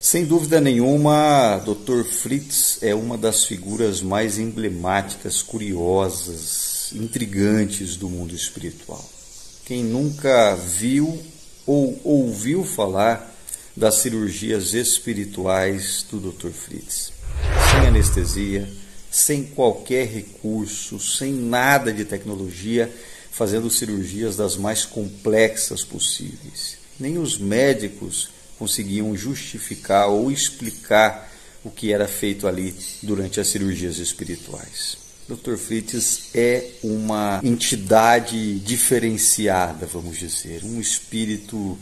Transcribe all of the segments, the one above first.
Sem dúvida nenhuma, Dr. Fritz é uma das figuras mais emblemáticas, curiosas, intrigantes do mundo espiritual. Quem nunca viu ou ouviu falar das cirurgias espirituais do Dr. Fritz? Sem anestesia, sem qualquer recurso, sem nada de tecnologia, fazendo cirurgias das mais complexas possíveis. Nem os médicos conseguiam justificar ou explicar o que era feito ali durante as cirurgias espirituais. Dr. Fritz é uma entidade diferenciada, vamos dizer, um espírito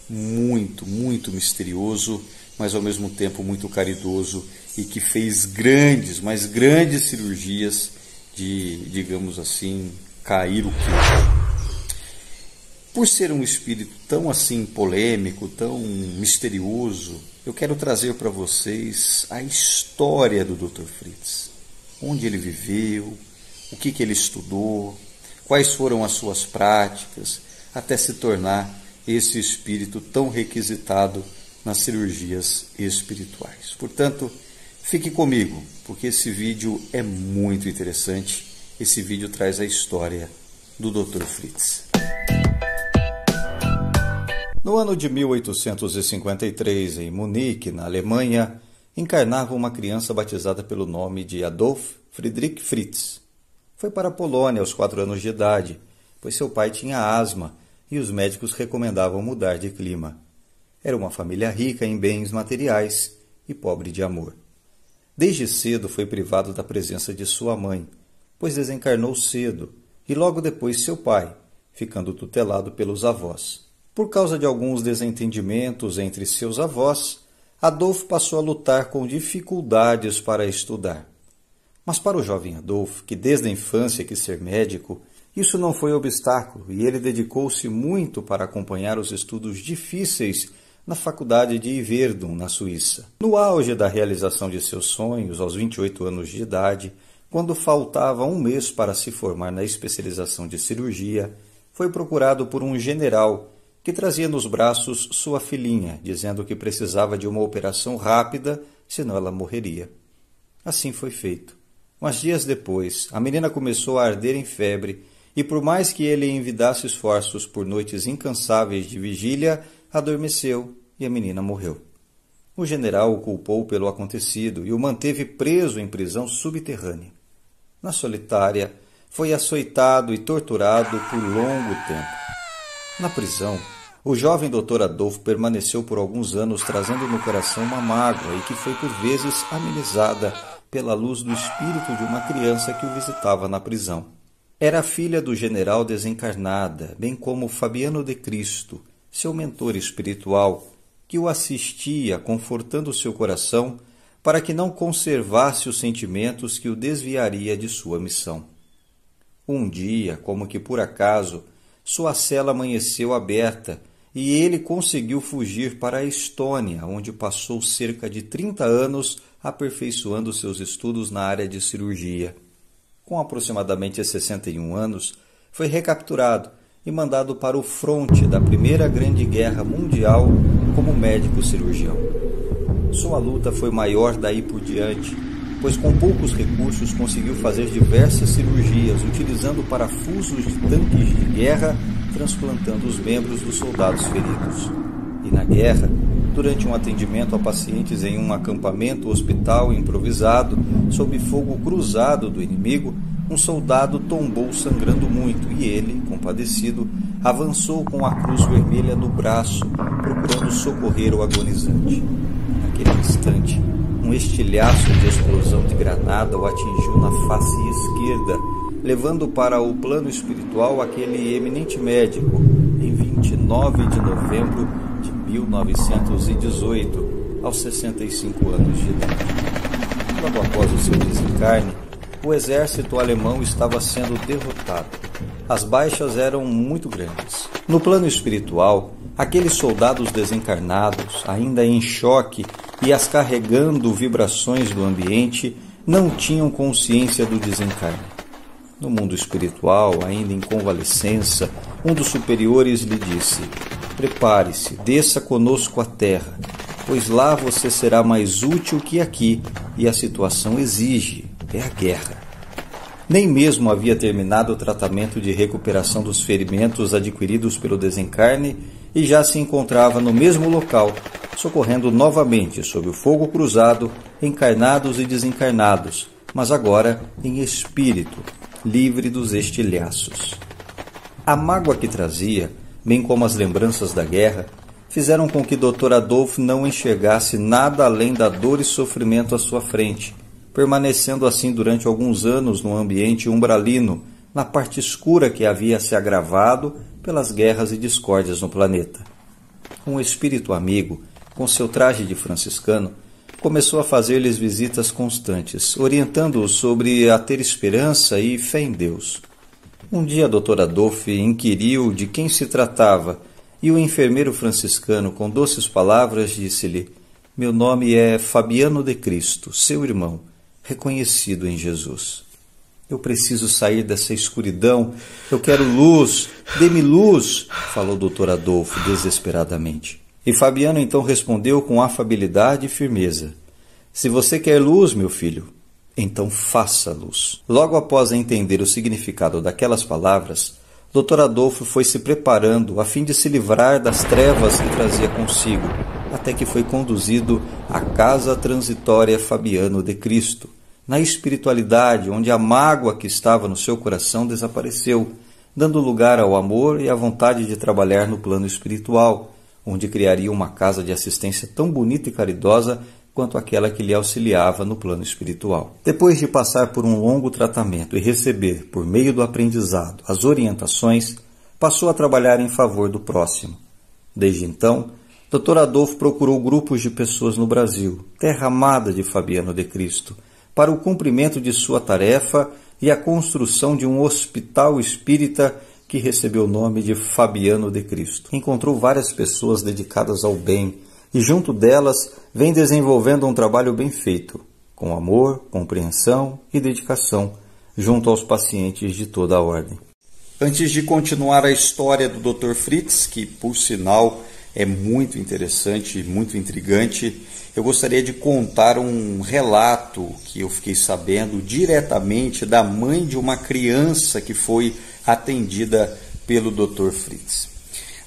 muito misterioso, mas ao mesmo tempo muito caridoso e que fez grandes, mas grandes cirurgias de, digamos assim, cair o queixo. Por ser um espírito tão assim polêmico, tão misterioso, eu quero trazer para vocês a história do Dr. Fritz. Onde ele viveu, o que ele estudou, quais foram as suas práticas, até se tornar esse espírito tão requisitado nas cirurgias espirituais. Portanto, fique comigo, porque esse vídeo é muito interessante. Esse vídeo traz a história do Dr. Fritz. No ano de 1853, em Munique, na Alemanha, encarnava uma criança batizada pelo nome de Adolf Friedrich Fritz. Foi para a Polônia aos 4 anos de idade, pois seu pai tinha asma e os médicos recomendavam mudar de clima. Era uma família rica em bens materiais e pobre de amor. Desde cedo foi privado da presença de sua mãe, pois desencarnou cedo, e logo depois seu pai, ficando tutelado pelos avós. Por causa de alguns desentendimentos entre seus avós, Adolf passou a lutar com dificuldades para estudar. Mas para o jovem Adolf, que desde a infância quis ser médico, isso não foi obstáculo e ele dedicou-se muito para acompanhar os estudos difíceis na faculdade de Yverdon, na Suíça. No auge da realização de seus sonhos, aos 28 anos de idade, quando faltava um mês para se formar na especialização de cirurgia, foi procurado por um general que trazia nos braços sua filhinha, dizendo que precisava de uma operação rápida, senão ela morreria. Assim foi feito. Mas dias depois, a menina começou a arder em febre, e por mais que ele envidasse esforços por noites incansáveis de vigília, adormeceu e a menina morreu. O general o culpou pelo acontecido e o manteve preso em prisão subterrânea. Na solitária, foi açoitado e torturado por longo tempo. Na prisão, o jovem Dr. Adolf permaneceu por alguns anos trazendo no coração uma mágoa e que foi por vezes amenizada pela luz do espírito de uma criança que o visitava na prisão. Era filha do general desencarnada, bem como Fabiano de Cristo, seu mentor espiritual, que o assistia confortando seu coração para que não conservasse os sentimentos que o desviaria de sua missão. Um dia, como que por acaso, sua cela amanheceu aberta e ele conseguiu fugir para a Estônia, onde passou cerca de 30 anos aperfeiçoando seus estudos na área de cirurgia. Com aproximadamente 61 anos, foi recapturado e mandado para o fronte da Primeira Grande Guerra Mundial como médico cirurgião. Sua luta foi maior daí por diante, pois com poucos recursos conseguiu fazer diversas cirurgias, utilizando parafusos de tanques de guerra, transplantando os membros dos soldados feridos. E na guerra, durante um atendimento a pacientes em um acampamento hospital improvisado, sob fogo cruzado do inimigo, um soldado tombou sangrando muito e ele, compadecido, avançou com a cruz vermelha no braço, procurando socorrer o agonizante. Naquele instante, um estilhaço de explosão de granada o atingiu na face esquerda, levando para o plano espiritual aquele eminente médico em 29 de novembro de 1918, aos 65 anos de idade. Logo após o seu desencarne, o exército alemão estava sendo derrotado. As baixas eram muito grandes. No plano espiritual, aqueles soldados desencarnados, ainda em choque e as carregando vibrações do ambiente, não tinham consciência do desencarne. No mundo espiritual, ainda em convalescença, um dos superiores lhe disse: "Prepare-se, desça conosco à terra. pois lá você será mais útil que aqui e a situação exige, é a guerra. Nem mesmo havia terminado o tratamento de recuperação dos ferimentos adquiridos pelo desencarne e já se encontrava no mesmo local, socorrendo novamente sob o fogo cruzado encarnados e desencarnados, mas agora em espírito, livre dos estilhaços. A mágoa que trazia, bem como as lembranças da guerra, fizeram com que Dr. Adolphe não enxergasse nada além da dor e sofrimento à sua frente, permanecendo assim durante alguns anos no ambiente umbralino, na parte escura que havia se agravado pelas guerras e discórdias no planeta. Um espírito amigo, com seu traje de franciscano, começou a fazer-lhes visitas constantes, orientando-os sobre a ter esperança e fé em Deus. Um dia Dr. Adolphe inquiriu de quem se tratava e o enfermeiro franciscano, com doces palavras, disse-lhe: "Meu nome é Fabiano de Cristo, seu irmão, reconhecido em Jesus. Eu preciso sair dessa escuridão, eu quero luz, dê-me luz", falou Dr. Adolphe desesperadamente. E Fabiano então respondeu com afabilidade e firmeza: "Se você quer luz, meu filho, então faça luz." Logo após entender o significado daquelas palavras, Dr. Adolphe foi se preparando a fim de se livrar das trevas que trazia consigo, até que foi conduzido à casa transitória Fabiano de Cristo, na espiritualidade, onde a mágoa que estava no seu coração desapareceu, dando lugar ao amor e à vontade de trabalhar no plano espiritual, onde criaria uma casa de assistência tão bonita e caridosa quanto aquela que lhe auxiliava no plano espiritual. Depois de passar por um longo tratamento e receber, por meio do aprendizado, as orientações, passou a trabalhar em favor do próximo. Desde então, Dr. Adolphe procurou grupos de pessoas no Brasil, terra amada de Fabiano de Cristo, para o cumprimento de sua tarefa e a construção de um hospital espírita que recebeu o nome de Fabiano de Cristo. Encontrou várias pessoas dedicadas ao bem e, junto delas, vem desenvolvendo um trabalho bem feito, com amor, compreensão e dedicação, junto aos pacientes de toda a ordem. Antes de continuar a história do Dr. Fritz, que, por sinal, é muito interessante e muito intrigante, eu gostaria de contar um relato que eu fiquei sabendo diretamente da mãe de uma criança que foi atendida pelo Dr. Fritz.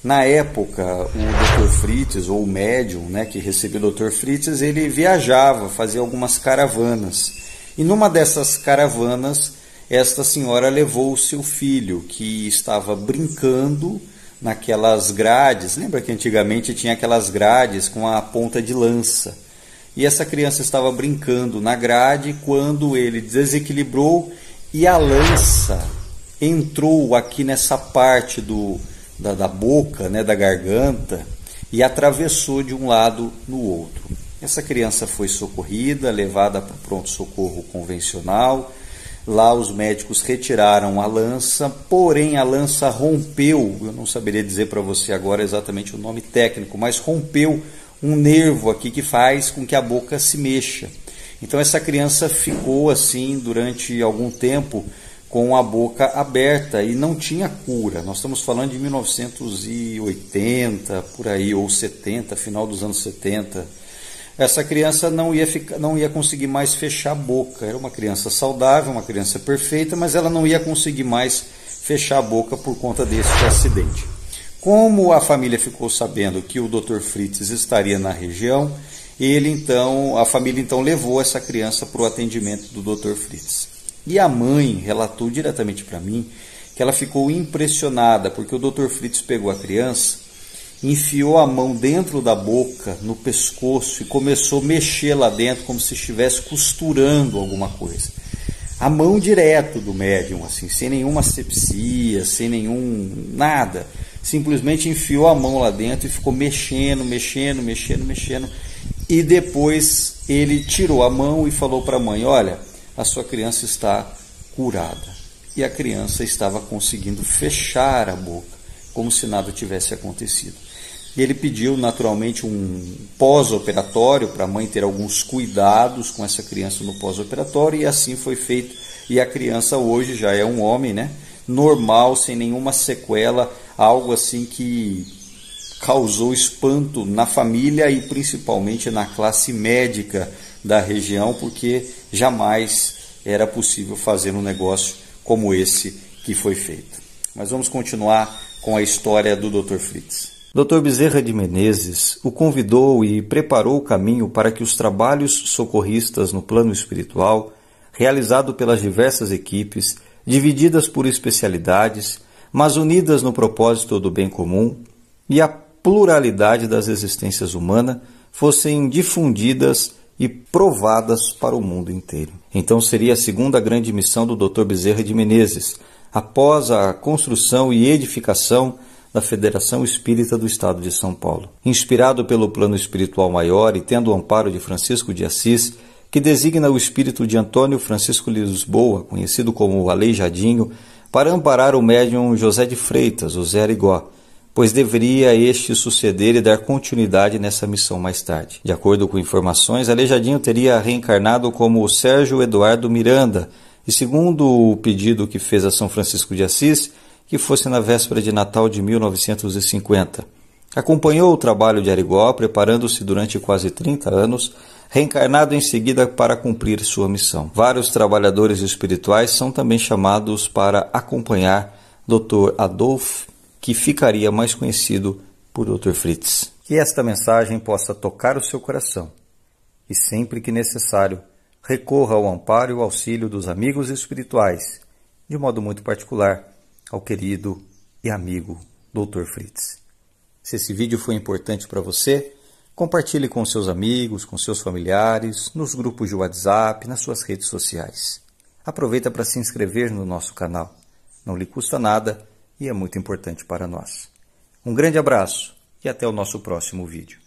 Na época, o Dr. Fritz, ou o médium, que recebeu o Dr. Fritz, ele viajava, fazia algumas caravanas. E numa dessas caravanas, esta senhora levou o seu filho, que estava brincando naquelas grades. Lembra que antigamente tinha aquelas grades com a ponta de lança? E essa criança estava brincando na grade quando ele desequilibrou e a lança entrou aqui nessa parte da boca, da garganta, e atravessou de um lado no outro. Essa criança foi socorrida, levada para o pronto-socorro convencional. Lá os médicos retiraram a lança, porém a lança rompeu, eu não saberia dizer para você agora exatamente o nome técnico, mas rompeu um nervo aqui que faz com que a boca se mexa. Então essa criança ficou assim durante algum tempo com a boca aberta e não tinha cura. Nós estamos falando de 1980, por aí, ou 70, final dos anos 70. Essa criança não ia conseguir mais fechar a boca. Era uma criança saudável, uma criança perfeita, mas ela não ia conseguir mais fechar a boca por conta desse acidente. Como a família ficou sabendo que o Dr. Fritz estaria na região, a família então levou essa criança para o atendimento do Dr. Fritz. E a mãe relatou diretamente para mim que ela ficou impressionada, porque o Dr. Fritz pegou a criança, enfiou a mão dentro da boca, no pescoço, e começou a mexer lá dentro como se estivesse costurando alguma coisa. A mão direto do médium, assim, sem nenhuma asepsia, sem nada. Simplesmente enfiou a mão lá dentro e ficou mexendo. E depois ele tirou a mão e falou para a mãe: "Olha, a sua criança está curada." E a criança estava conseguindo fechar a boca, como se nada tivesse acontecido. E ele pediu naturalmente um pós-operatório para a mãe ter alguns cuidados com essa criança no pós-operatório, e assim foi feito. E a criança hoje já é um homem, normal, sem nenhuma sequela, algo assim que causou espanto na família e principalmente na classe médica da região, porque jamais era possível fazer um negócio como esse que foi feito. Mas vamos continuar com a história do Dr. Fritz. Dr. Bezerra de Menezes o convidou e preparou o caminho para que os trabalhos socorristas no plano espiritual, realizado pelas diversas equipes, divididas por especialidades, mas unidas no propósito do bem comum e a pluralidade das existências humanas, fossem difundidas e provadas para o mundo inteiro. Então seria a segunda grande missão do Dr. Bezerra de Menezes, após a construção e edificação da Federação Espírita do Estado de São Paulo. Inspirado pelo plano espiritual maior e tendo o amparo de Francisco de Assis, que designa o espírito de Antônio Francisco Lisboa, conhecido como o Aleijadinho, para amparar o médium José de Freitas, o Zé Arigó, pois deveria este suceder e dar continuidade nessa missão mais tarde. De acordo com informações, Aleijadinho teria reencarnado como o Sérgio Eduardo Miranda, e segundo o pedido que fez a São Francisco de Assis, que fosse na véspera de Natal de 1950. Acompanhou o trabalho de Arigó, preparando-se durante quase 30 anos, reencarnado em seguida para cumprir sua missão. Vários trabalhadores espirituais são também chamados para acompanhar Dr. Adolf, que ficaria mais conhecido por Dr. Fritz. Que esta mensagem possa tocar o seu coração e, sempre que necessário, recorra ao amparo e ao auxílio dos amigos espirituais, de modo muito particular, ao querido e amigo Dr. Fritz. Se esse vídeo foi importante para você, compartilhe com seus amigos, com seus familiares, nos grupos de WhatsApp, nas suas redes sociais. Aproveita para se inscrever no nosso canal. Não lhe custa nada e é muito importante para nós. Um grande abraço e até o nosso próximo vídeo.